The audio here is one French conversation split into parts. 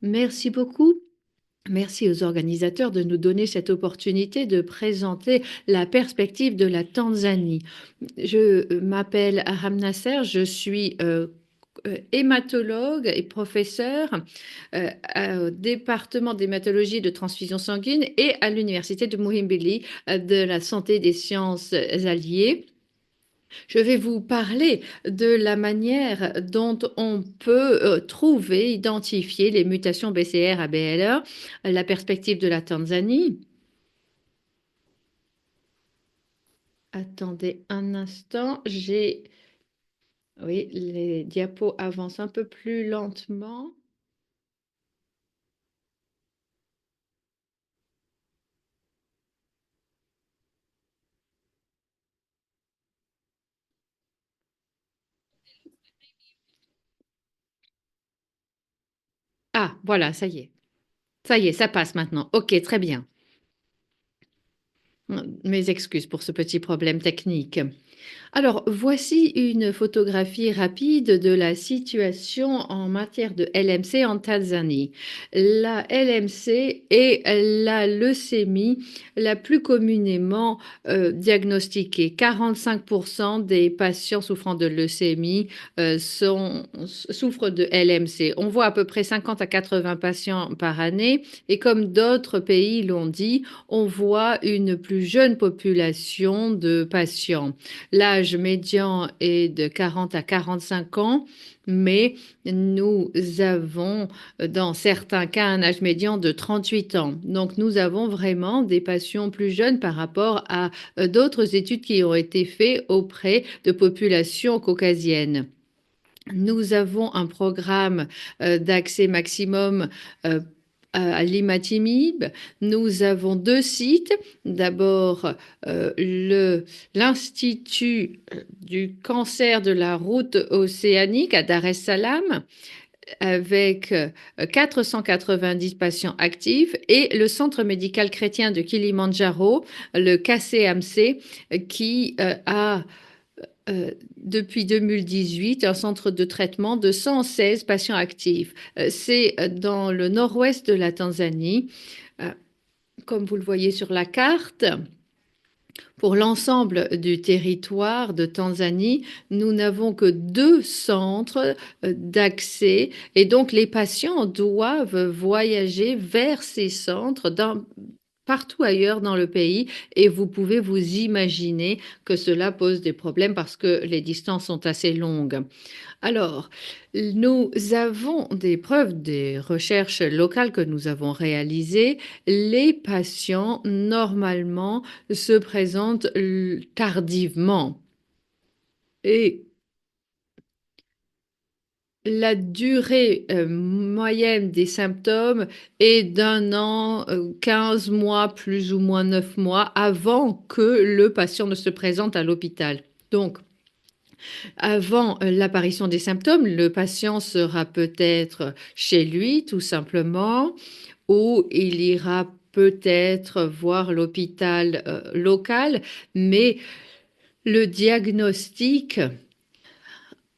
Merci beaucoup. Merci aux organisateurs de nous donner cette opportunité de présenter la perspective de la Tanzanie. Je m'appelle Aram Nasser, je suis hématologue et professeur au département d'hématologie et de transfusion sanguine et à l'université de Muhimbili de la santé et des sciences alliées. Je vais vous parler de la manière dont on peut trouver, identifier les mutations BCR à BLA, la perspective de la Tanzanie. Attendez un instant, oui, les diapos avancent un peu plus lentement. Ah, voilà, ça y est. Ça y est, ça passe maintenant. Ok, très bien. Mes excuses pour ce petit problème technique. Alors, voici une photographie rapide de la situation en matière de LMC en Tanzanie. La LMC est la leucémie la plus communément diagnostiquée. 45% des patients souffrant de leucémie souffrent de LMC. On voit à peu près 50 à 80 patients par année et comme d'autres pays l'ont dit, on voit une plus jeune population de patients. L'âge médian est de 40 à 45 ans, mais nous avons dans certains cas un âge médian de 38 ans. Donc nous avons vraiment des patients plus jeunes par rapport à d'autres études qui ont été faites auprès de populations caucasiennes. Nous avons un programme d'accès maximum à l'imatinib. Nous avons deux sites. D'abord, l'Institut du cancer de la route océanique à Dar es Salaam avec 490 patients actifs et le Centre médical chrétien de Kilimandjaro, le KCMC, qui a depuis 2018, un centre de traitement de 116 patients actifs. C'est dans le nord-ouest de la Tanzanie, euh, comme vous le voyez sur la carte. Pour l'ensemble du territoire de Tanzanie, nous n'avons que deux centres d'accès et donc les patients doivent voyager vers ces centres partout ailleurs dans le pays et vous pouvez vous imaginer que cela pose des problèmes parce que les distances sont assez longues. Alors, nous avons des preuves des recherches locales que nous avons réalisées. Les patients, normalement, se présentent tardivement. Et la durée moyenne des symptômes est d'un an, 15 mois, plus ou moins 9 mois avant que le patient ne se présente à l'hôpital. Donc, avant l'apparition des symptômes, le patient sera peut-être chez lui, tout simplement, ou il ira peut-être voir l'hôpital local, mais le diagnostic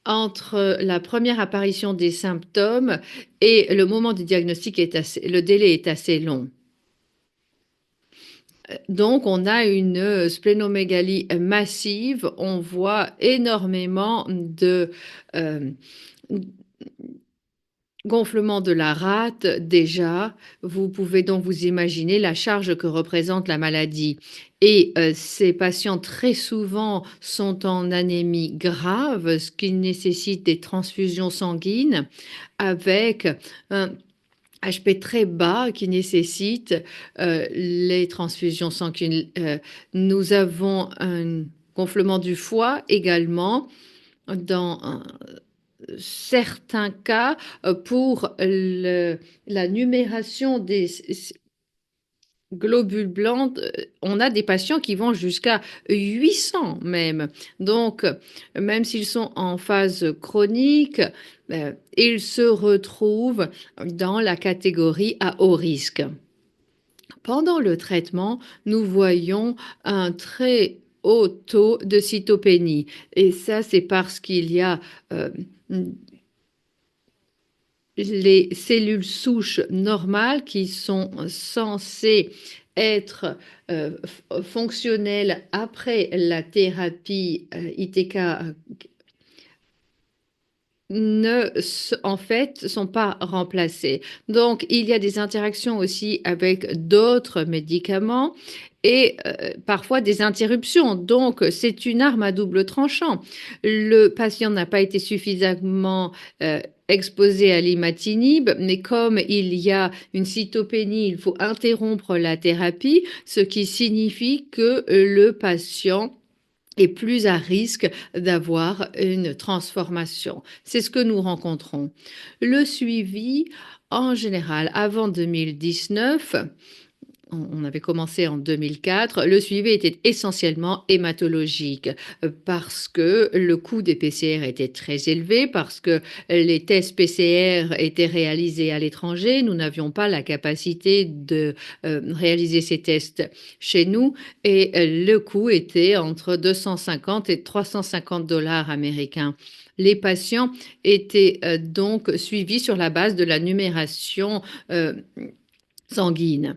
entre la première apparition des symptômes et le moment du diagnostic le délai est assez long. Donc, on a une splénomégalie massive. On voit énormément de gonflement de la rate déjà. Vous pouvez donc vous imaginer la charge que représente la maladie. Et ces patients très souvent sont en anémie grave, ce qui nécessite des transfusions sanguines avec un HP très bas qui nécessite les transfusions sanguines. Nous avons un gonflement du foie également dans certains cas pour la numération des globules blancs, on a des patients qui vont jusqu'à 800 même. Donc, même s'ils sont en phase chronique, ils se retrouvent dans la catégorie à haut risque. Pendant le traitement, nous voyons un très haut taux de cytopénie. Et ça, c'est parce qu'il y a les cellules souches normales qui sont censées être fonctionnelles après la thérapie ITK ne s en fait, sont pas remplacées. Donc il y a des interactions aussi avec d'autres médicaments et parfois des interruptions. Donc c'est une arme à double tranchant. Le patient n'a pas été suffisamment, exposé à l'imatinib, mais comme il y a une cytopénie, il faut interrompre la thérapie, ce qui signifie que le patient est plus à risque d'avoir une transformation. C'est ce que nous rencontrons. Le suivi, en général, avant 2019, on avait commencé en 2004, le suivi était essentiellement hématologique parce que le coût des PCR était très élevé, parce que les tests PCR étaient réalisés à l'étranger. Nous n'avions pas la capacité de réaliser ces tests chez nous et le coût était entre 250 et 350 dollars américains. Les patients étaient donc suivis sur la base de la numération sanguine.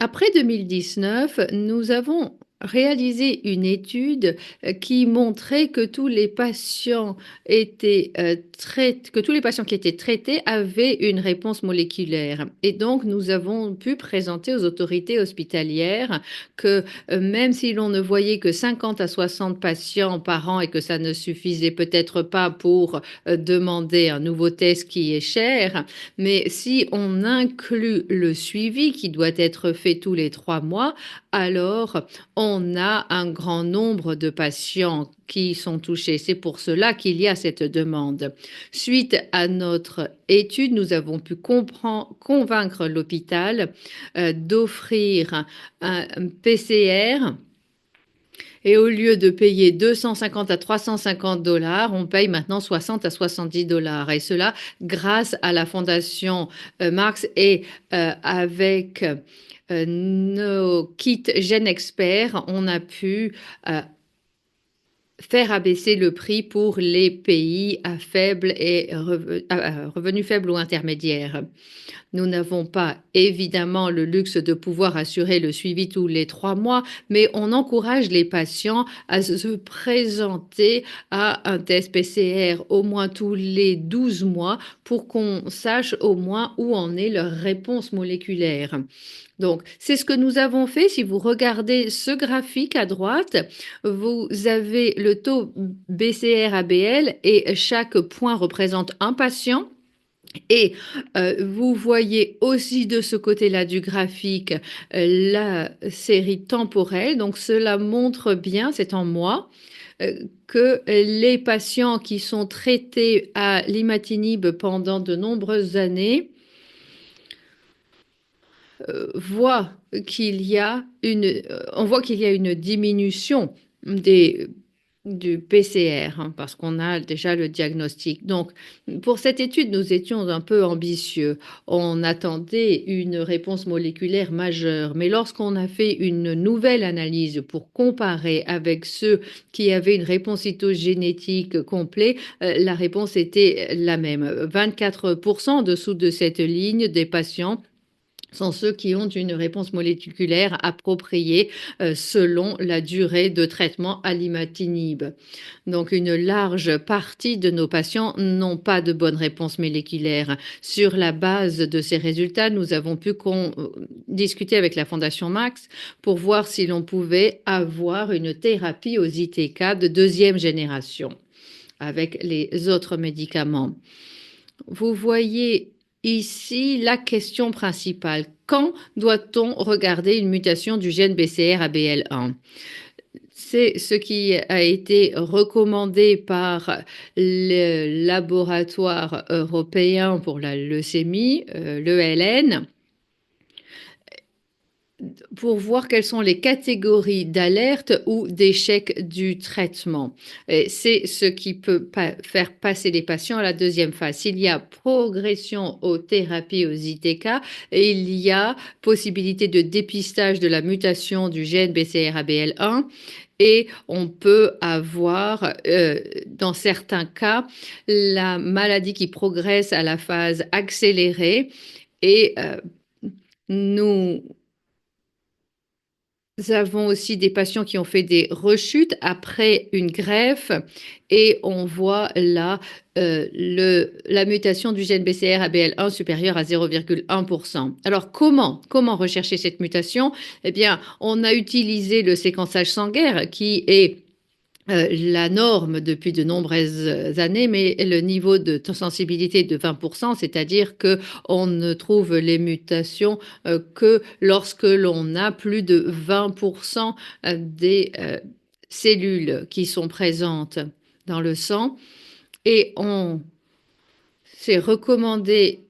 Après 2019, nous avons réalisé une étude qui montrait que tous les patients que tous les patients qui étaient traités avaient une réponse moléculaire. Et donc, nous avons pu présenter aux autorités hospitalières que même si l'on ne voyait que 50 à 60 patients par an et que ça ne suffisait peut-être pas pour demander un nouveau test qui est cher, mais si on inclut le suivi qui doit être fait tous les 3 mois, alors on a un grand nombre de patients qui sont touchés. C'est pour cela qu'il y a cette demande. Suite à notre étude, nous avons pu convaincre l'hôpital d'offrir un PCR et au lieu de payer 250 à 350 dollars, on paye maintenant 60 à 70 dollars. Et cela grâce à la fondation Marx et avec nos kits Gène Expert, on a pu faire abaisser le prix pour les pays à faible et revenus faibles ou intermédiaires. Nous n'avons pas évidemment le luxe de pouvoir assurer le suivi tous les 3 mois, mais on encourage les patients à se présenter à un test PCR au moins tous les 12 mois pour qu'on sache au moins où en est leur réponse moléculaire. Donc, c'est ce que nous avons fait. Si vous regardez ce graphique à droite, vous avez le taux BCR-ABL et chaque point représente un patient. Et vous voyez aussi de ce côté-là du graphique la série temporelle. Donc, cela montre bien, c'est en mois, que les patients qui sont traités à l'imatinib pendant de nombreuses années voit qu'il y a on voit qu'il y a une diminution du PCR, hein, parce qu'on a déjà le diagnostic. Donc, pour cette étude, nous étions un peu ambitieux. On attendait une réponse moléculaire majeure, mais lorsqu'on a fait une nouvelle analyse pour comparer avec ceux qui avaient une réponse cytogénétique complète, la réponse était la même. 24% en dessous de cette ligne des patients sont ceux qui ont une réponse moléculaire appropriée selon la durée de traitement à l'imatinib. Donc, une large partie de nos patients n'ont pas de bonne réponse moléculaire. Sur la base de ces résultats, nous avons pu discuter avec la Fondation Max pour voir si l'on pouvait avoir une thérapie aux ITK de deuxième génération avec les autres médicaments. Vous voyez ici la question principale. Quand doit-on regarder une mutation du gène BCR-ABL1? C'est ce qui a été recommandé par le laboratoire européen pour la leucémie, l'ELN, pour voir quelles sont les catégories d'alerte ou d'échec du traitement. C'est ce qui peut faire passer les patients à la deuxième phase. S'il y a progression aux thérapies aux ITK, il y a possibilité de dépistage de la mutation du gène BCR-ABL1 et on peut avoir, dans certains cas, la maladie qui progresse à la phase accélérée et nous avons aussi des patients qui ont fait des rechutes après une greffe et on voit là, la mutation du gène BCR-ABL1 supérieure à 0,1%. Alors comment rechercher cette mutation? Eh bien, on a utilisé le séquençage sanguin qui est la norme depuis de nombreuses années, mais le niveau de sensibilité de 20%, c'est-à-dire que on ne trouve les mutations que lorsque l'on a plus de 20% des cellules qui sont présentes dans le sang. Et on s'est recommandé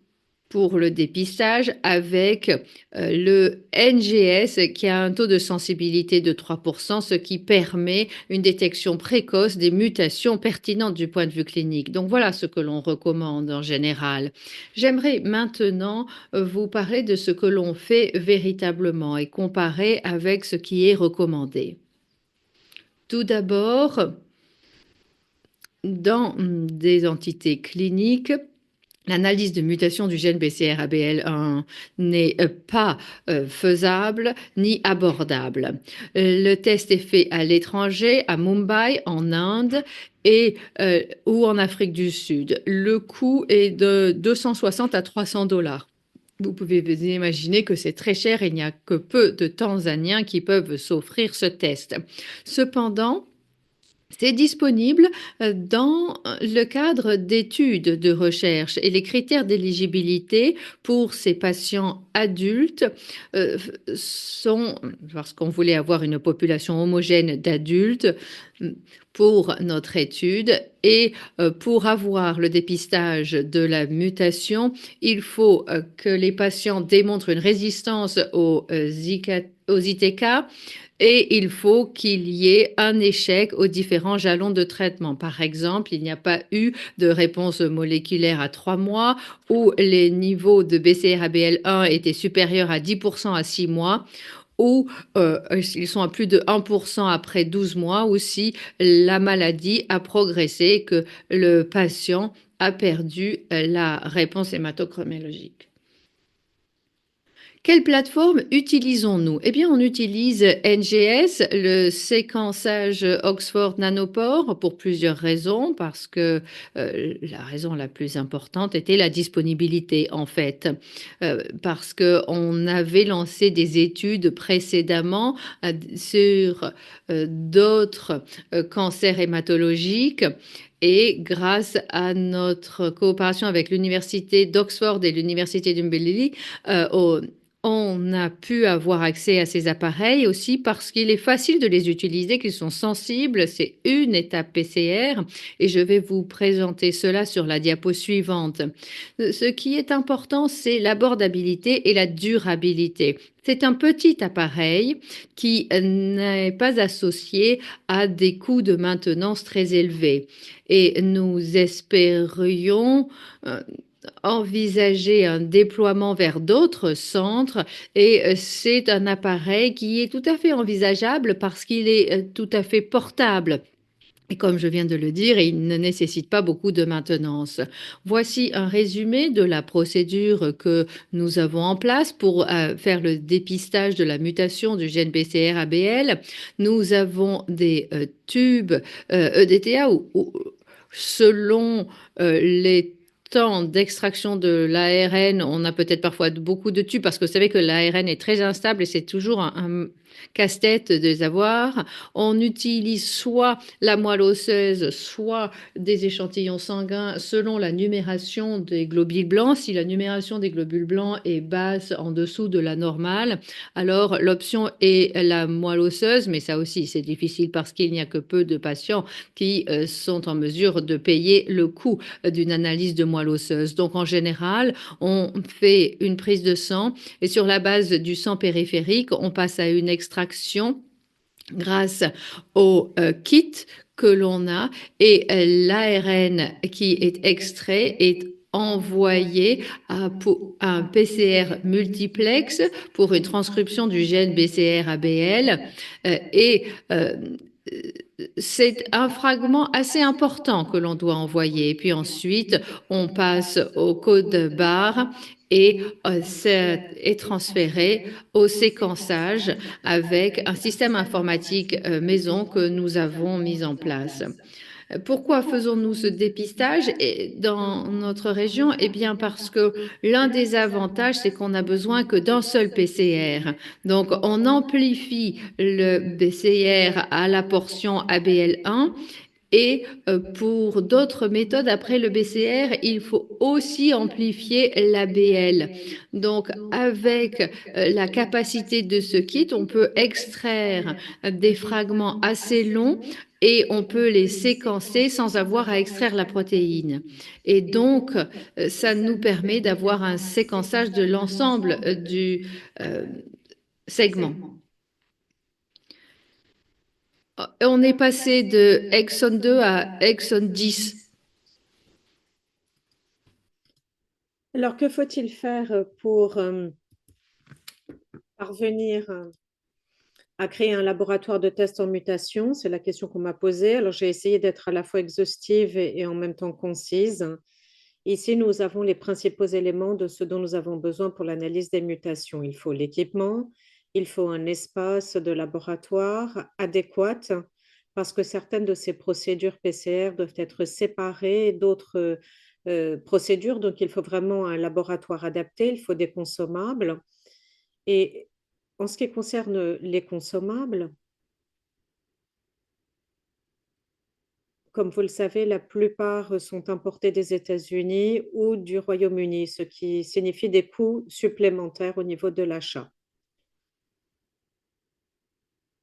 pour le dépistage avec le NGS qui a un taux de sensibilité de 3%, ce qui permet une détection précoce des mutations pertinentes du point de vue clinique. Donc voilà ce que l'on recommande en général. J'aimerais maintenant vous parler de ce que l'on fait véritablement et comparer avec ce qui est recommandé. Tout d'abord, dans des entités cliniques, l'analyse de mutation du gène BCR-ABL1 n'est pas faisable ni abordable. Le test est fait à l'étranger, à Mumbai, en Inde et ou en Afrique du Sud. Le coût est de 260 à 300 dollars. Vous pouvez vous imaginer que c'est très cher et il n'y a que peu de Tanzaniens qui peuvent s'offrir ce test. Cependant, c'est disponible dans le cadre d'études de recherche et les critères d'éligibilité pour ces patients adultes sont, parce qu'on voulait avoir une population homogène d'adultes pour notre étude et pour avoir le dépistage de la mutation, il faut que les patients démontrent une résistance aux ITK et il faut qu'il y ait un échec aux différents jalons de traitement. Par exemple, il n'y a pas eu de réponse moléculaire à 3 mois ou les niveaux de BCR-ABL1 étaient supérieurs à 10% à 6 mois ou ils sont à plus de 1% après 12 mois ou si la maladie a progressé et que le patient a perdu la réponse hématochronologique. Quelle plateforme utilisons-nous? Eh bien, on utilise NGS, le séquençage Oxford Nanopore, pour plusieurs raisons, parce que la raison la plus importante était la disponibilité, en fait, parce qu'on avait lancé des études précédemment sur d'autres cancers hématologiques. Et grâce à notre coopération avec l'université d'Oxford et l'université de on a pu avoir accès à ces appareils aussi parce qu'il est facile de les utiliser, qu'ils sont sensibles. C'est une étape PCR et je vais vous présenter cela sur la diapo suivante. Ce qui est important, c'est l'abordabilité et la durabilité. C'est un petit appareil qui n'est pas associé à des coûts de maintenance très élevés. Et nous espérions envisager un déploiement vers d'autres centres et c'est un appareil qui est tout à fait envisageable parce qu'il est tout à fait portable. Et comme je viens de le dire, il ne nécessite pas beaucoup de maintenance. Voici un résumé de la procédure que nous avons en place pour faire le dépistage de la mutation du gène BCR-ABL. Nous avons des tubes EDTA ou selon les temps d'extraction de l'ARN, on a peut-être parfois beaucoup de tubes parce que vous savez que l'ARN est très instable et c'est toujours un casse-tête de les avoir. On utilise soit la moelle osseuse, soit des échantillons sanguins selon la numération des globules blancs. Si la numération des globules blancs est basse en dessous de la normale, alors l'option est la moelle osseuse, mais ça aussi c'est difficile parce qu'il n'y a que peu de patients qui sont en mesure de payer le coût d'une analyse de moelle osseuse. Donc en général, on fait une prise de sang et sur la base du sang périphérique, on passe à une extraction grâce au kit que l'on a et l'ARN qui est extrait est envoyé à un PCR multiplex pour une transcription du gène BCR-ABL et c'est un fragment assez important que l'on doit envoyer. Et puis ensuite, on passe au code barre et est transféré au séquençage avec un système informatique maison que nous avons mis en place. Pourquoi faisons-nous ce dépistage dans notre région? Eh bien, parce que l'un des avantages, c'est qu'on n'a besoin que d'un seul PCR. Donc, on amplifie le PCR à la portion ABL1 et pour d'autres méthodes, après le BCR, il faut aussi amplifier l'ABL. Donc, avec la capacité de ce kit, on peut extraire des fragments assez longs et on peut les séquencer sans avoir à extraire la protéine. Et donc, ça nous permet d'avoir un séquençage de l'ensemble du euh, segment. On est passé de exon 2 à exon 10. Alors, que faut-il faire pour parvenir à créer un laboratoire de tests en mutation? C'est la question qu'on m'a posée. Alors, j'ai essayé d'être à la fois exhaustive et en même temps concise. Ici, nous avons les principaux éléments de ce dont nous avons besoin pour l'analyse des mutations. Il faut l'équipement, il faut un espace de laboratoire adéquat parce que certaines de ces procédures PCR doivent être séparées d'autres procédures. Donc, il faut vraiment un laboratoire adapté, il faut des consommables. Et en ce qui concerne les consommables, comme vous le savez, la plupart sont importés des États-Unis ou du Royaume-Uni, ce qui signifie des coûts supplémentaires au niveau de l'achat.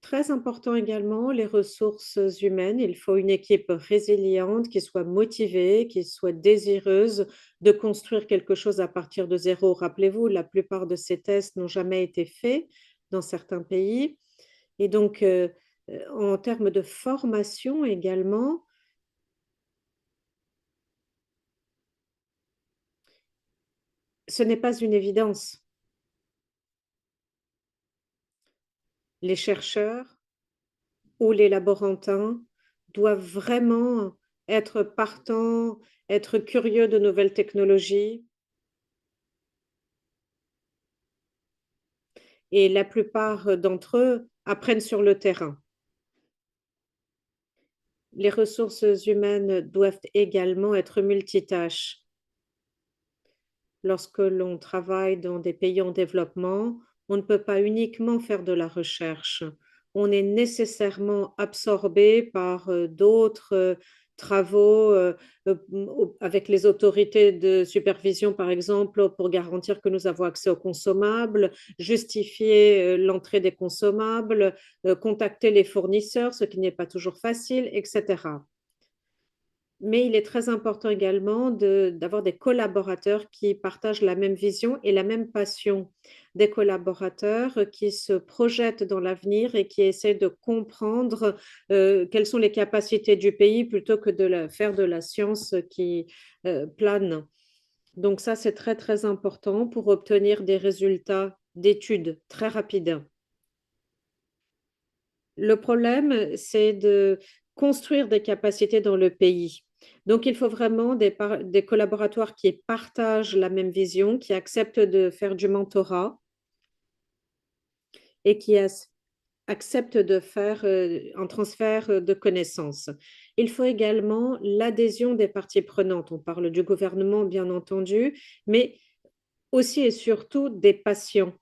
Très important également, les ressources humaines. Il faut une équipe résiliente qui soit motivée, qui soit désireuse de construire quelque chose à partir de zéro. Rappelez-vous, la plupart de ces tests n'ont jamais été faits dans certains pays. Et donc, en termes de formation également, ce n'est pas une évidence. Les chercheurs ou les laborantins doivent vraiment être partants, être curieux de nouvelles technologies. Et la plupart d'entre eux apprennent sur le terrain. Les ressources humaines doivent également être multitâches. Lorsque l'on travaille dans des pays en développement, on ne peut pas uniquement faire de la recherche. On est nécessairement absorbé par d'autres travaux avec les autorités de supervision, par exemple, pour garantir que nous avons accès aux consommables, justifier l'entrée des consommables, contacter les fournisseurs, ce qui n'est pas toujours facile, etc. Mais il est très important également d'avoir des collaborateurs qui partagent la même vision et la même passion. Des collaborateurs qui se projettent dans l'avenir et qui essaient de comprendre quelles sont les capacités du pays plutôt que faire de la science qui plane. Donc ça, c'est très, très important pour obtenir des résultats d'études très rapides. Le problème, c'est de construire des capacités dans le pays. Donc, il faut vraiment des collaborateurs qui partagent la même vision, qui acceptent de faire du mentorat et qui acceptent de faire un transfert de connaissances. Il faut également l'adhésion des parties prenantes. On parle du gouvernement, bien entendu, mais aussi et surtout des patients.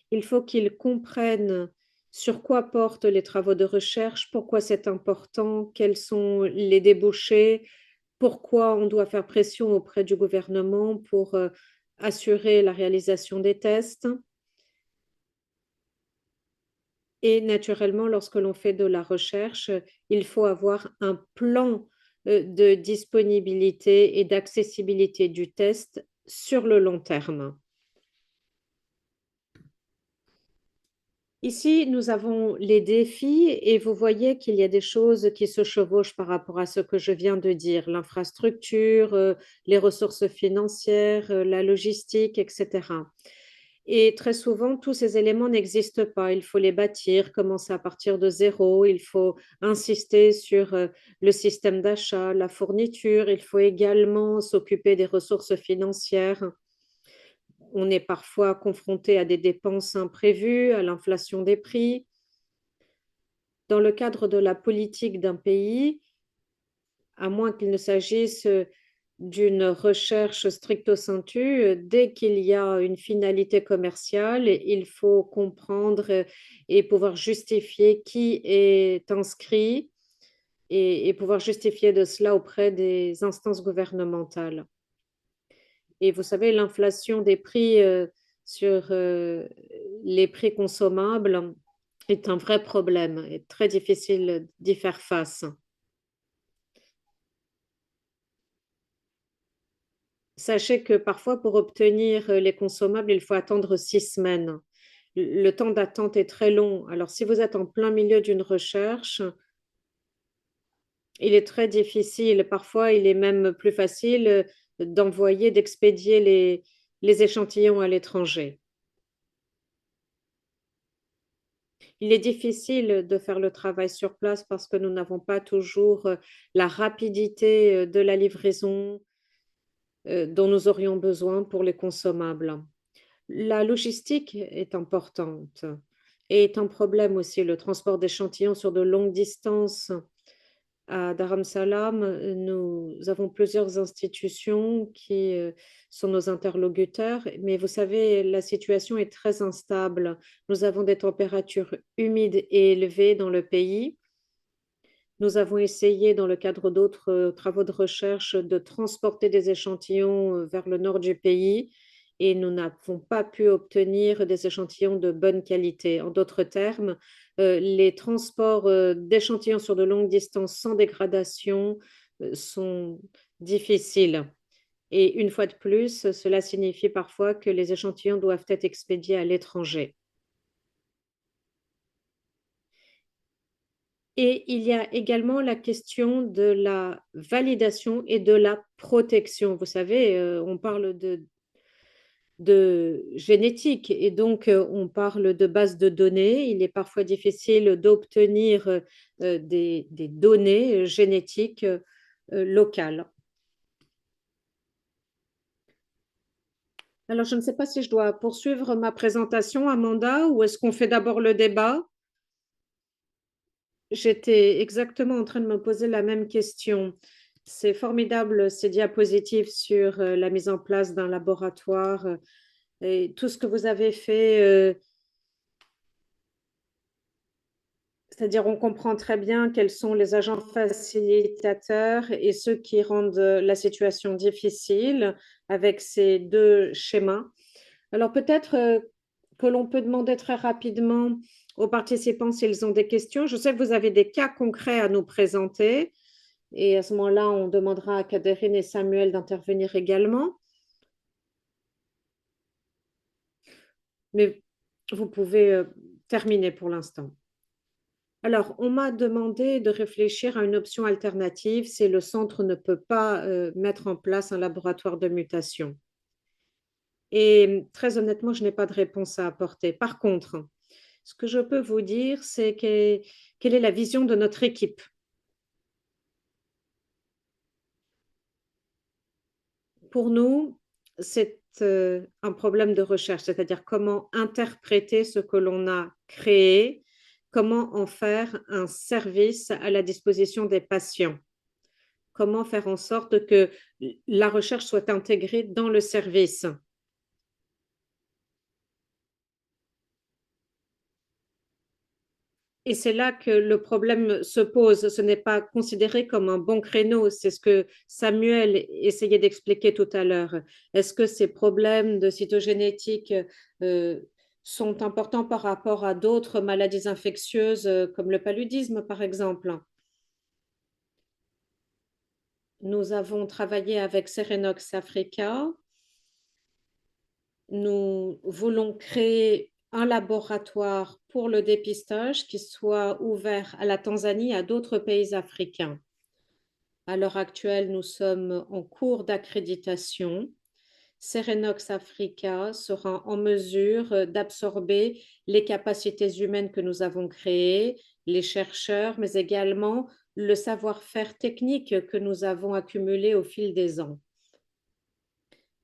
Il faut qu'ils comprennent sur quoi portent les travaux de recherche, pourquoi c'est important, quels sont les débouchés, pourquoi on doit faire pression auprès du gouvernement pour assurer la réalisation des tests. Et naturellement, lorsque l'on fait de la recherche, il faut avoir un plan de disponibilité et d'accessibilité du test sur le long terme. Ici, nous avons les défis et vous voyez qu'il y a des choses qui se chevauchent par rapport à ce que je viens de dire, l'infrastructure, les ressources financières, la logistique, etc. Et très souvent, tous ces éléments n'existent pas. Il faut les bâtir, commencer à partir de zéro. Il faut insister sur le système d'achat, la fourniture. Il faut également s'occuper des ressources financières. On est parfois confronté à des dépenses imprévues, à l'inflation des prix. Dans le cadre de la politique d'un pays, à moins qu'il ne s'agisse d'une recherche stricto sensu, dès qu'il y a une finalité commerciale, il faut comprendre et pouvoir justifier qui est inscrit et pouvoir justifier de cela auprès des instances gouvernementales. Et vous savez, l'inflation des prix sur les prix consommables est un vrai problème et très difficile d'y faire face. Sachez que parfois, pour obtenir les consommables, il faut attendre 6 semaines. Le temps d'attente est très long. Alors, si vous êtes en plein milieu d'une recherche, il est très difficile. Parfois, il est même plus facile d'envoyer, d'expédier les échantillons à l'étranger. Il est difficile de faire le travail sur place parce que nous n'avons pas toujours la rapidité de la livraison dont nous aurions besoin pour les consommables. La logistique est importante et est un problème aussi. Le transport d'échantillons sur de longues distances à Dharamsalam, nous avons plusieurs institutions qui sont nos interlocuteurs, mais vous savez, la situation est très instable. Nous avons des températures humides et élevées dans le pays. Nous avons essayé, dans le cadre d'autres travaux de recherche, de transporter des échantillons vers le nord du pays et nous n'avons pas pu obtenir des échantillons de bonne qualité. En d'autres termes, les transports d'échantillons sur de longues distances sans dégradation sont difficiles. Et une fois de plus, cela signifie parfois que les échantillons doivent être expédiés à l'étranger. Et il y a également la question de la validation et de la protection. Vous savez, on parle de génétique et donc on parle de base de données. Il est parfois difficile d'obtenir des données génétiques locales. Alors, je ne sais pas si je dois poursuivre ma présentation, Amanda, ou est-ce qu'on fait d'abord le débat? J'étais exactement en train de me poser la même question. C'est formidable ces diapositives sur la mise en place d'un laboratoire et tout ce que vous avez fait. C'est-à-dire, on comprend très bien quels sont les agents facilitateurs et ceux qui rendent la situation difficile avec ces deux schémas. Alors, peut-être que l'on peut demander très rapidement aux participants s'ils ont des questions. Je sais que vous avez des cas concrets à nous présenter. Et à ce moment-là, on demandera à Catherine et Samuel d'intervenir également. Mais vous pouvez terminer pour l'instant. Alors, on m'a demandé de réfléchir à une option alternative si le centre ne peut pas mettre en place un laboratoire de mutation. Et très honnêtement, je n'ai pas de réponse à apporter. Par contre, ce que je peux vous dire, c'est quelle est la vision de notre équipe. Pour nous, c'est un problème de recherche, c'est-à-dire comment interpréter ce que l'on a créé, comment en faire un service à la disposition des patients, comment faire en sorte que la recherche soit intégrée dans le service. Et c'est là que le problème se pose. Ce n'est pas considéré comme un bon créneau. C'est ce que Samuel essayait d'expliquer tout à l'heure. Est-ce que ces problèmes de cytogénétique euh, sont importants par rapport à d'autres maladies infectieuses comme le paludisme, par exemple? Nous avons travaillé avec Serenox Africa. Nous voulons créer un laboratoire pour le dépistage qui soit ouvert à la Tanzanie et à d'autres pays africains. À l'heure actuelle, nous sommes en cours d'accréditation. Cerenox africa sera en mesure d'absorber les capacités humaines que nous avons créées, les chercheurs, mais également le savoir-faire technique que nous avons accumulé au fil des ans.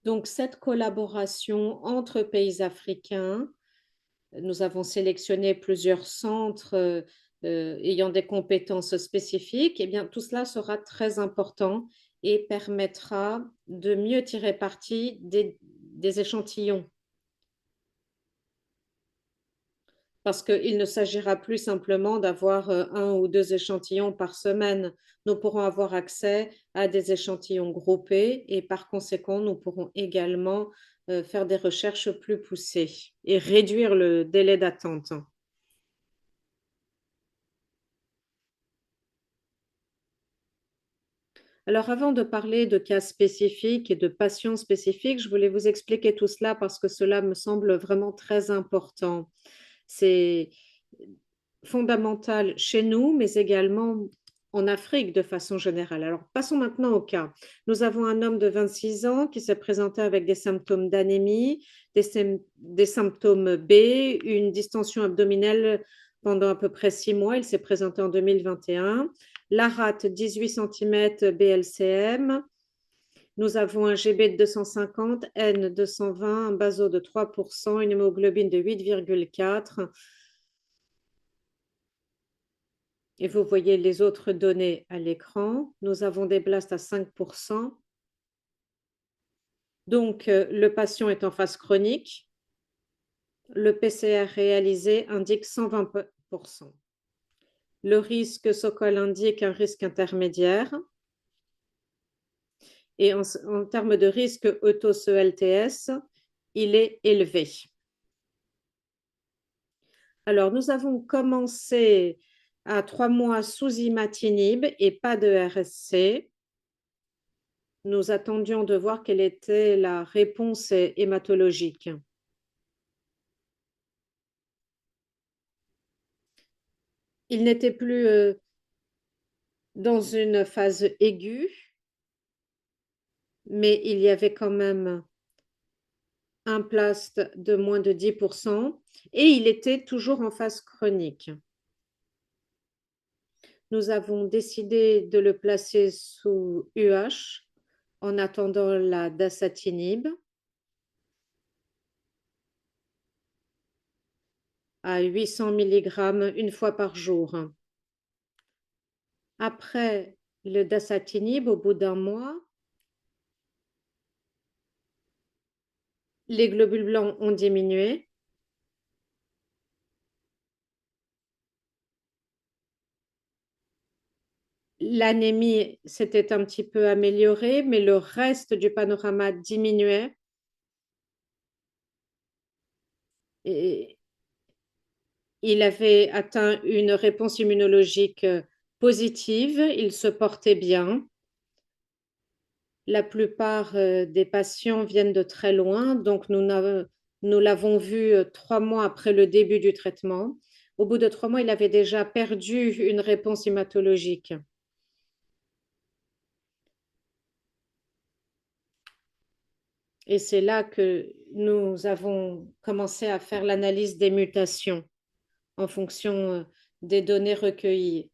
Donc, cette collaboration entre pays africains, nous avons sélectionné plusieurs centres ayant des compétences spécifiques, et bien, tout cela sera très important et permettra de mieux tirer parti des échantillons. Parce qu'il ne s'agira plus simplement d'avoir un ou deux échantillons par semaine. Nous pourrons avoir accès à des échantillons groupés et par conséquent, nous pourrons également faire des recherches plus poussées et réduire le délai d'attente. Alors, avant de parler de cas spécifiques et de patients spécifiques, je voulais vous expliquer tout cela parce que cela me semble vraiment très important. C'est fondamental chez nous, mais également en Afrique de façon générale. Alors, passons maintenant au cas. Nous avons un homme de 26 ans qui s'est présenté avec des symptômes d'anémie, des symptômes B, une distension abdominale pendant à peu près 6 mois. Il s'est présenté en 2021. La rate, 18 cm BLCM. Nous avons un GB de 250, N 220, un baso de 3%, une hémoglobine de 8,4. Et vous voyez les autres données à l'écran. Nous avons des blastes à 5%. Donc, le patient est en phase chronique. Le PCR réalisé indique 120%. Le risque SOCOL indique un risque intermédiaire. Et en termes de risque ETOS-ELTS, il est élevé. Alors, nous avons commencé à 3 mois sous imatinib et pas de RSC. Nous attendions de voir quelle était la réponse hématologique. Il n'était plus dans une phase aiguë, mais il y avait quand même un blast de moins de 10% et il était toujours en phase chronique. Nous avons décidé de le placer sous UH en attendant la dasatinib à 800 mg une fois par jour. Après le dasatinib, au bout d'un mois, les globules blancs ont diminué. L'anémie s'était un petit peu améliorée, mais le reste du panorama diminuait. Et il avait atteint une réponse immunologique positive, il se portait bien. La plupart des patients viennent de très loin, donc nous l'avons vu 3 mois après le début du traitement. Au bout de 3 mois, il avait déjà perdu une réponse hématologique. Et c'est là que nous avons commencé à faire l'analyse des mutations en fonction des données recueillies.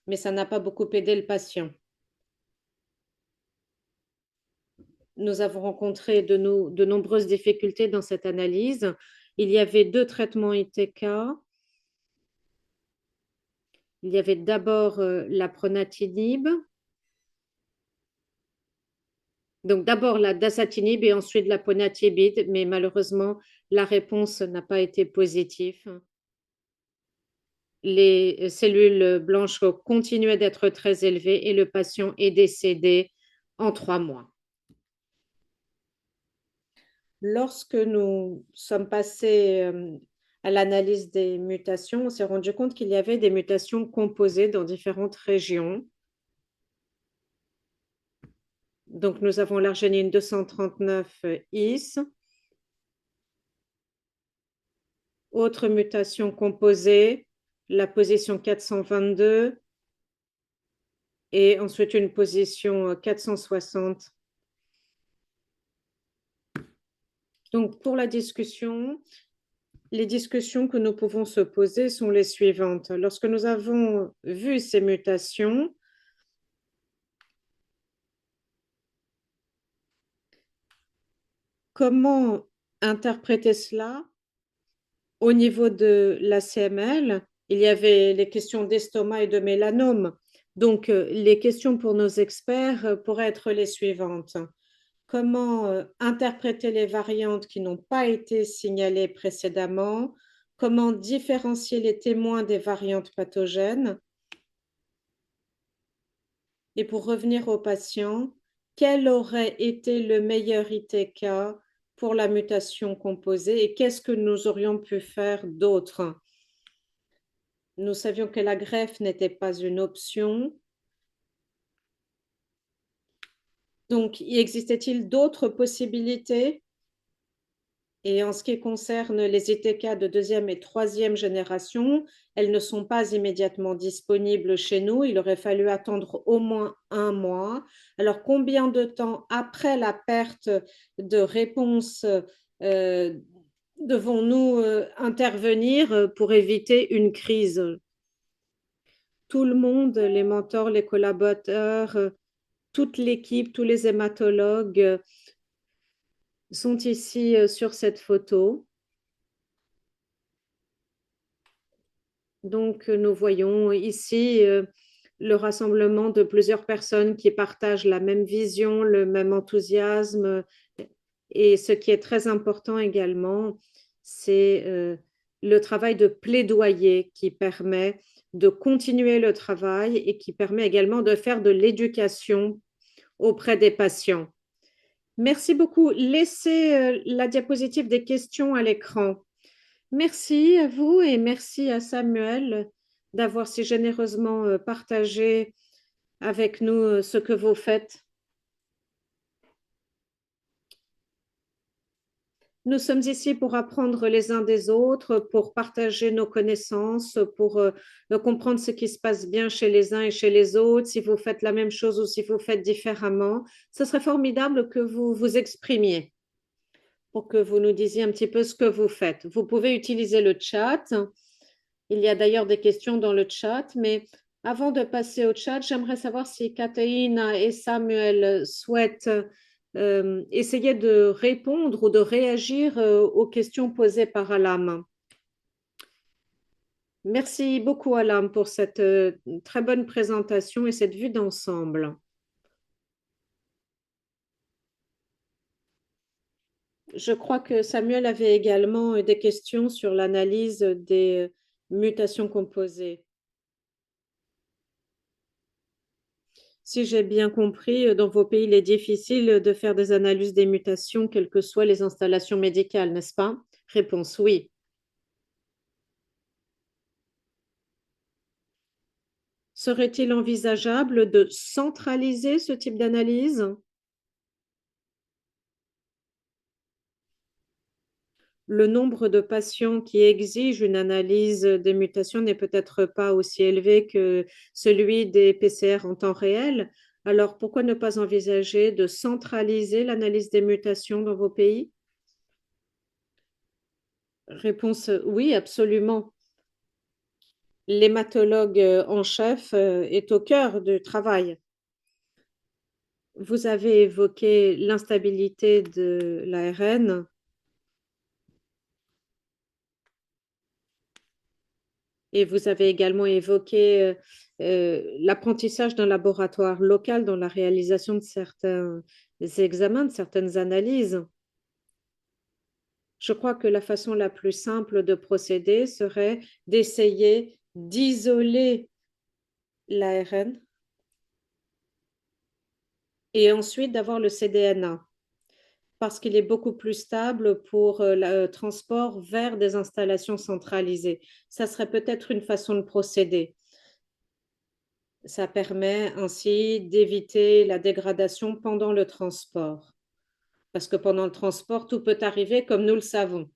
Mais ça n'a pas beaucoup aidé le patient. Nous avons rencontré de nombreuses difficultés dans cette analyse. Il y avait 2 traitements ITK. Il y avait d'abord la pronatinib, donc d'abord la dasatinib et ensuite la ponatibid, mais malheureusement, la réponse n'a pas été positive. Les cellules blanches continuaient d'être très élevées et le patient est décédé en 3 mois. Lorsque nous sommes passés à l'analyse des mutations, on s'est rendu compte qu'il y avait des mutations composées dans différentes régions. Donc, nous avons l'arginine 239 IS. Autre mutation composée, la position 422 et ensuite une position 460. Donc, pour la discussion, les discussions que nous pouvons se poser sont les suivantes. Lorsque nous avons vu ces mutations, comment interpréter cela au niveau de la CML? Il y avait les questions d'estomac et de mélanome. Donc, les questions pour nos experts pourraient être les suivantes. Comment interpréter les variantes qui n'ont pas été signalées précédemment? Comment différencier les témoins des variantes pathogènes? Et pour revenir aux patients, quel aurait été le meilleur ITK pour la mutation composée et qu'est-ce que nous aurions pu faire d'autre? Nous savions que la greffe n'était pas une option. Donc, y existait-il d'autres possibilités? Et en ce qui concerne les ITK de deuxième et troisième génération, elles ne sont pas immédiatement disponibles chez nous. Il aurait fallu attendre au moins un mois. Alors, combien de temps après la perte de réponse devons-nous intervenir pour éviter une crise? Tout le monde, les mentors, les collaborateurs, toute l'équipe, tous les hématologues sont ici sur cette photo. Donc, nous voyons ici le rassemblement de plusieurs personnes qui partagent la même vision, le même enthousiasme. Et ce qui est très important également, c'est le travail de plaidoyer qui permet de continuer le travail et qui permet également de faire de l'éducation auprès des patients. Merci beaucoup. Laissez la diapositive des questions à l'écran. Merci à vous et merci à Samuel d'avoir si généreusement partagé avec nous ce que vous faites. Nous sommes ici pour apprendre les uns des autres, pour partager nos connaissances, pour comprendre ce qui se passe bien chez les uns et chez les autres, si vous faites la même chose ou si vous faites différemment. Ce serait formidable que vous vous exprimiez pour que vous nous disiez un petit peu ce que vous faites. Vous pouvez utiliser le chat. Il y a d'ailleurs des questions dans le chat, mais avant de passer au chat, j'aimerais savoir si Katharina et Samuel souhaitent essayer de répondre ou de réagir aux questions posées par Alam. Merci beaucoup, Alam, pour cette très bonne présentation et cette vue d'ensemble. Je crois que Samuel avait également des questions sur l'analyse des mutations composées. Si j'ai bien compris, dans vos pays, il est difficile de faire des analyses des mutations, quelles que soient les installations médicales, n'est-ce pas? Réponse oui. Serait-il envisageable de centraliser ce type d'analyse? Le nombre de patients qui exigent une analyse des mutations n'est peut-être pas aussi élevé que celui des PCR en temps réel. Alors, pourquoi ne pas envisager de centraliser l'analyse des mutations dans vos pays? Réponse oui, absolument. L'hématologue en chef est au cœur du travail. Vous avez évoqué l'instabilité de l'ARN. Et vous avez également évoqué l'apprentissage d'un laboratoire local dans la réalisation de certains examens, de certaines analyses. Je crois que la façon la plus simple de procéder serait d'essayer d'isoler l'ARN et ensuite d'avoir le cDNA, parce qu'il est beaucoup plus stable pour le transport vers des installations centralisées. Ça serait peut-être une façon de procéder. Ça permet ainsi d'éviter la dégradation pendant le transport. Parce que pendant le transport, tout peut arriver comme nous le savons.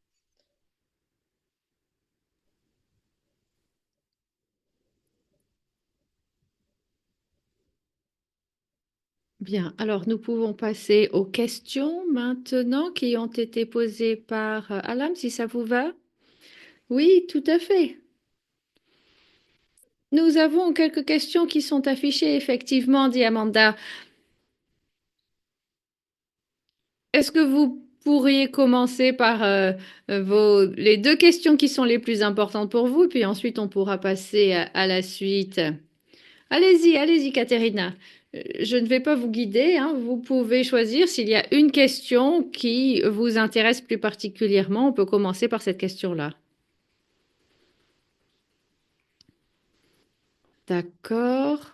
Bien, alors nous pouvons passer aux questions maintenant qui ont été posées par Alam, si ça vous va. Oui, tout à fait. Nous avons quelques questions qui sont affichées, effectivement, dit Amanda. Est-ce que vous pourriez commencer par les deux questions qui sont les plus importantes pour vous, puis ensuite on pourra passer à la suite. Allez-y, allez-y, Katerina. Je ne vais pas vous guider, hein. Vous pouvez choisir s'il y a une question qui vous intéresse plus particulièrement. On peut commencer par cette question-là. D'accord.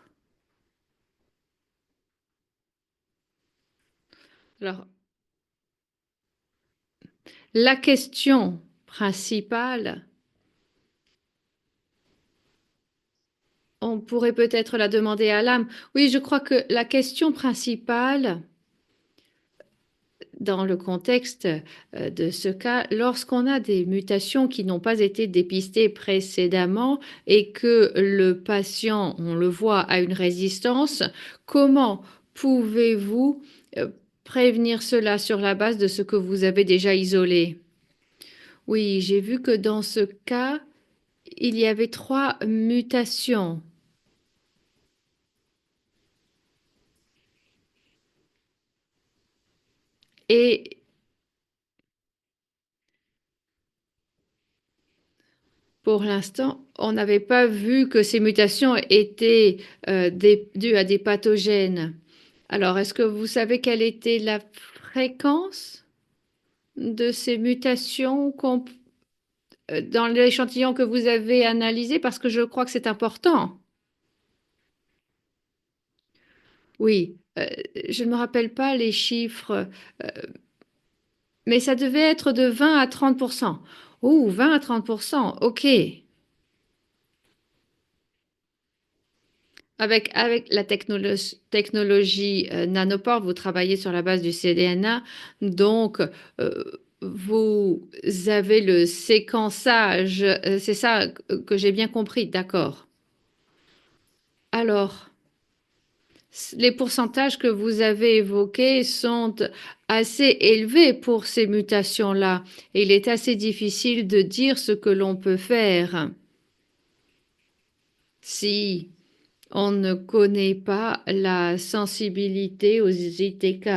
Alors, la question principale, on pourrait peut-être la demander à l'âme. Oui, je crois que la question principale, dans le contexte de ce cas, lorsqu'on a des mutations qui n'ont pas été dépistées précédemment et que le patient, on le voit, a une résistance, comment pouvez-vous prévenir cela sur la base de ce que vous avez déjà isolé? Oui, j'ai vu que dans ce cas, il y avait 3 mutations. Et pour l'instant, on n'avait pas vu que ces mutations étaient dues à des pathogènes. Alors, est-ce que vous savez quelle était la fréquence de ces mutations dans l'échantillon que vous avez analysé? Parce que je crois que c'est important. Oui, je ne me rappelle pas les chiffres, mais ça devait être de 20 à 30%. Oh, 20 à 30%, ok. Avec la technologie nanopore, vous travaillez sur la base du cDNA, donc vous avez le séquençage, c'est ça que j'ai bien compris, d'accord. Alors, les pourcentages que vous avez évoqués sont assez élevés pour ces mutations-là. Et il est assez difficile de dire ce que l'on peut faire si on ne connaît pas la sensibilité aux ITK.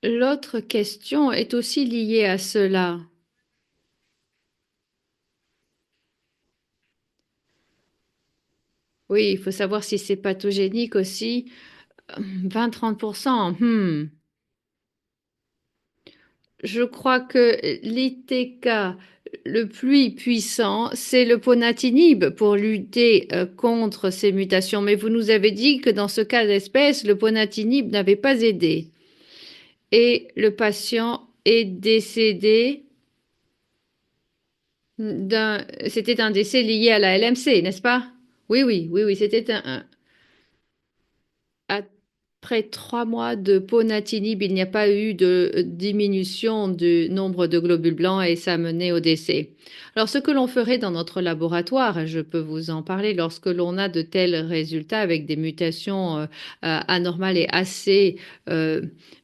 L'autre question est aussi liée à cela. Oui, il faut savoir si c'est pathogénique aussi. 20-30%. Je crois que l'ITK le plus puissant, c'est le ponatinib pour lutter contre ces mutations. Mais vous nous avez dit que dans ce cas d'espèce, le ponatinib n'avait pas aidé. Et le patient est décédé c'était un décès lié à la LMC, n'est-ce pas? Oui, oui, oui, oui, c'était après 3 mois de ponatinib, il n'y a pas eu de diminution du nombre de globules blancs et ça menait au décès. Alors, ce que l'on ferait dans notre laboratoire, je peux vous en parler, lorsque l'on a de tels résultats avec des mutations anormales et assez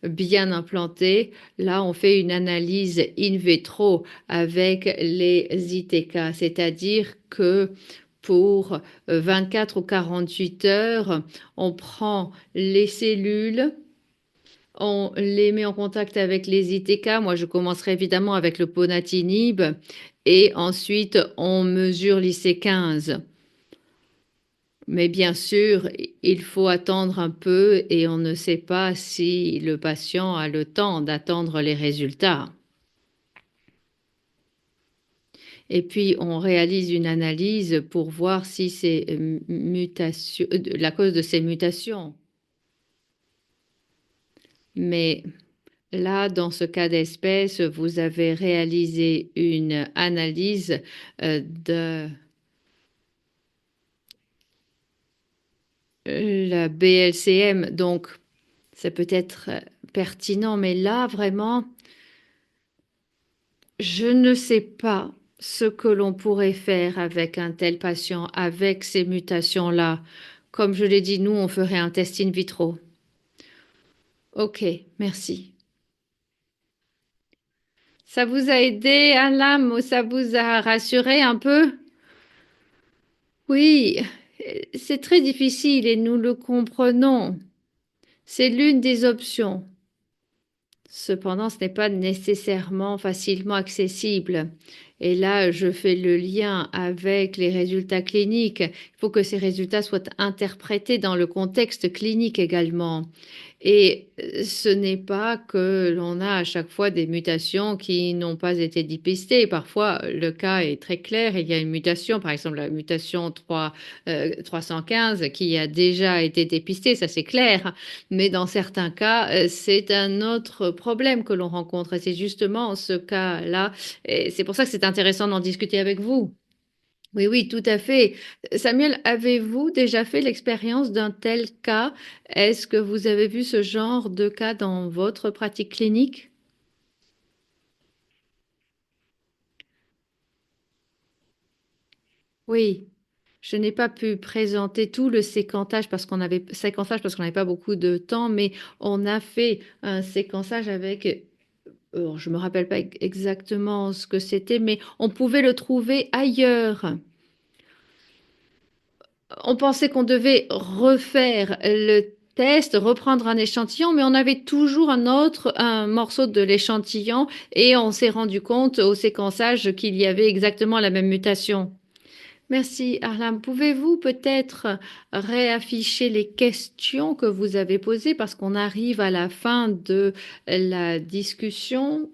bien implantées, là, on fait une analyse in vitro avec les ITK, c'est-à-dire que pour 24 ou 48 heures, on prend les cellules, on les met en contact avec les ITK. Moi, je commencerai évidemment avec le ponatinib et ensuite on mesure l'IC15. Mais bien sûr, il faut attendre un peu et on ne sait pas si le patient a le temps d'attendre les résultats. Et puis, on réalise une analyse pour voir si c'est la cause de ces mutations. Mais là, dans ce cas d'espèce, vous avez réalisé une analyse de la BLCM, donc ça peut être pertinent, mais là, vraiment, je ne sais pas ce que l'on pourrait faire avec un tel patient, avec ces mutations-là. Comme je l'ai dit, nous, on ferait un test in vitro. Ok, merci. Ça vous a aidé, Alam, ou ça vous a rassuré un peu? Oui, c'est très difficile et nous le comprenons. C'est l'une des options. Cependant, ce n'est pas nécessairement facilement accessible. Et là, je fais le lien avec les résultats cliniques. Il faut que ces résultats soient interprétés dans le contexte clinique également. Et ce n'est pas que l'on a à chaque fois des mutations qui n'ont pas été dépistées. Parfois, le cas est très clair. Il y a une mutation, par exemple la mutation 315, qui a déjà été dépistée, ça c'est clair. Mais dans certains cas, c'est un autre problème que l'on rencontre. Et c'est justement ce cas-là. Et c'est pour ça que c'est intéressant d'en discuter avec vous. Oui, oui, tout à fait. Samuel, avez-vous déjà fait l'expérience d'un tel cas? Est-ce que vous avez vu ce genre de cas dans votre pratique clinique? Oui, je n'ai pas pu présenter tout le séquençage parce qu'on n'avait pas beaucoup de temps, mais on a fait un séquençage avec, je me rappelle pas exactement ce que c'était, mais on pouvait le trouver ailleurs. On pensait qu'on devait refaire le test, reprendre un échantillon, mais on avait toujours un morceau de l'échantillon et on s'est rendu compte au séquençage qu'il y avait exactement la même mutation. Merci, Arlam. Pouvez-vous peut-être réafficher les questions que vous avez posées parce qu'on arrive à la fin de la discussion?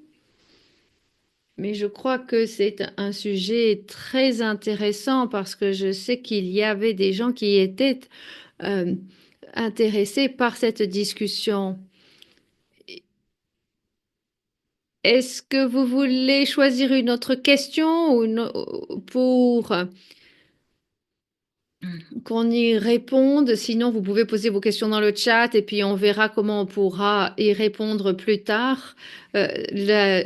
Mais je crois que c'est un sujet très intéressant parce que je sais qu'il y avait des gens qui étaient euh, intéressés par cette discussion. Est-ce que vous voulez choisir une autre question ou pour qu'on y réponde? Sinon, vous pouvez poser vos questions dans le chat et puis on verra comment on pourra y répondre plus tard. La-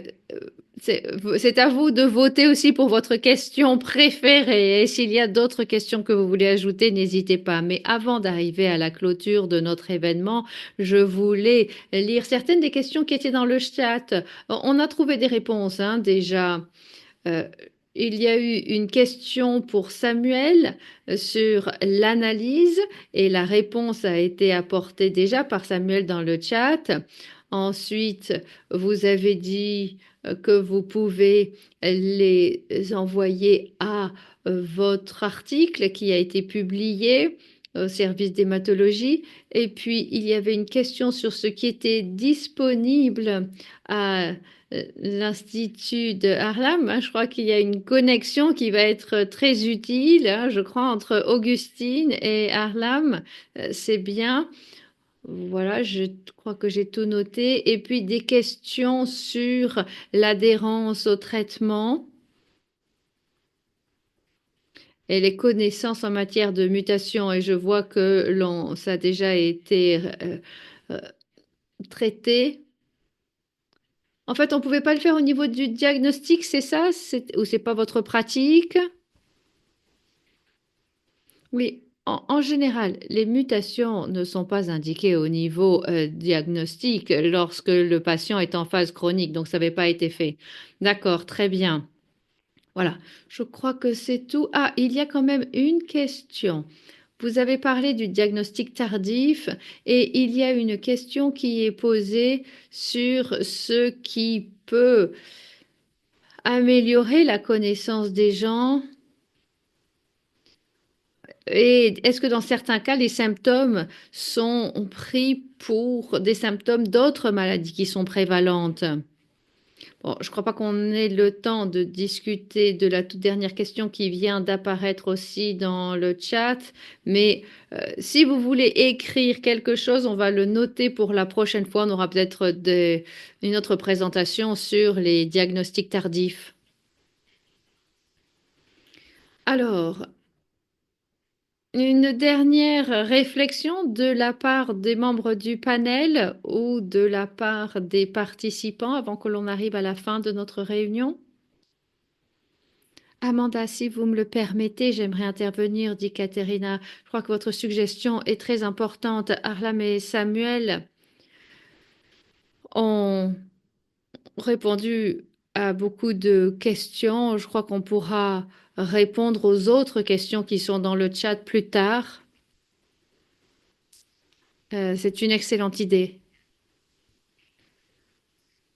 c'est à vous de voter aussi pour votre question préférée. Et s'il y a d'autres questions que vous voulez ajouter, n'hésitez pas. Mais avant d'arriver à la clôture de notre événement, je voulais lire certaines des questions qui étaient dans le chat. On a trouvé des réponses, hein, déjà. Euh, il y a eu une question pour Samuel sur l'analyse et la réponse a été apportée déjà par Samuel dans le chat. Ensuite, vous avez dit que vous pouvez les envoyer à votre article qui a été publié au service d'hématologie. Et puis, il y avait une question sur ce qui était disponible à l'Institut de Harlem, hein. Je crois qu'il y a une connexion qui va être très utile, hein, je crois, entre Augustine et Harlem. C'est bien. Voilà, je crois que j'ai tout noté. Et puis des questions sur l'adhérence au traitement et les connaissances en matière de mutation. Et je vois que ça a déjà été euh, traité. En fait, on ne pouvait pas le faire au niveau du diagnostic, c'est ça? Ou c'est pas votre pratique? Oui, en général, les mutations ne sont pas indiquées au niveau diagnostic lorsque le patient est en phase chronique, donc ça n'avait pas été fait. D'accord, très bien. Voilà, je crois que c'est tout. Ah, il y a quand même une question. Vous avez parlé du diagnostic tardif et il y a une question qui est posée sur ce qui peut améliorer la connaissance des gens. Et est-ce que dans certains cas, les symptômes sont pris pour des symptômes d'autres maladies qui sont prévalentes? Bon, je ne crois pas qu'on ait le temps de discuter de la toute dernière question qui vient d'apparaître aussi dans le chat, mais si vous voulez écrire quelque chose, on va le noter pour la prochaine fois. On aura peut-être une autre présentation sur les diagnostics tardifs. Alors, une dernière réflexion de la part des membres du panel ou de la part des participants avant que l'on arrive à la fin de notre réunion? Amanda, si vous me le permettez, j'aimerais intervenir, dit Katerina. Je crois que votre suggestion est très importante. Arlam et Samuel ont répondu à beaucoup de questions. Je crois qu'on pourra répondre aux autres questions qui sont dans le chat plus tard. C'est une excellente idée.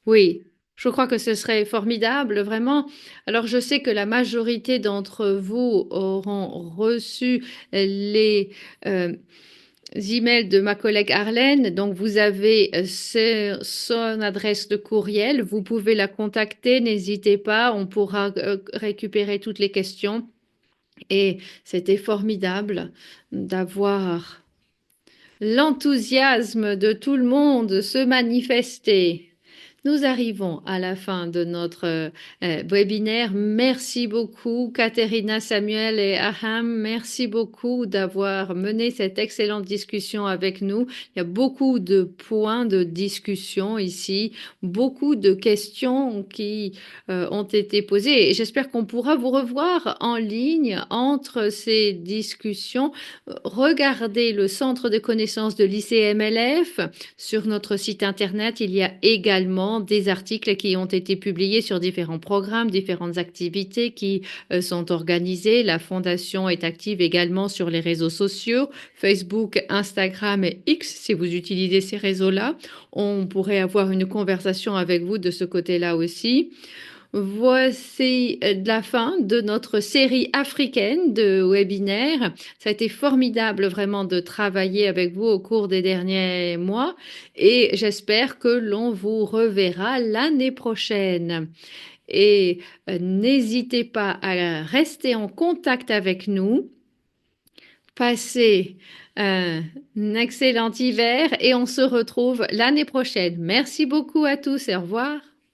Oui, je crois que ce serait formidable, vraiment. Alors, je sais que la majorité d'entre vous auront reçu les emails de ma collègue Arlène. Donc, vous avez son adresse de courriel. Vous pouvez la contacter. N'hésitez pas. On pourra récupérer toutes les questions. Et c'était formidable d'avoir l'enthousiasme de tout le monde se manifester. Nous arrivons à la fin de notre webinaire. Merci beaucoup, Katerina, Samuel et Aham. Merci beaucoup d'avoir mené cette excellente discussion avec nous. Il y a beaucoup de points de discussion ici, beaucoup de questions qui ont été posées. Et j'espère qu'on pourra vous revoir en ligne entre ces discussions. Regardez le centre de connaissances de l'ICMLF. Sur notre site internet, il y a également des articles qui ont été publiés sur différents programmes, différentes activités qui sont organisées. La fondation est active également sur les réseaux sociaux, Facebook, Instagram et X, si vous utilisez ces réseaux-là. On pourrait avoir une conversation avec vous de ce côté-là aussi. Voici la fin de notre série africaine de webinaires. Ça a été formidable vraiment de travailler avec vous au cours des derniers mois et j'espère que l'on vous reverra l'année prochaine. Et n'hésitez pas à rester en contact avec nous. Passez un excellent hiver et on se retrouve l'année prochaine. Merci beaucoup à tous et au revoir.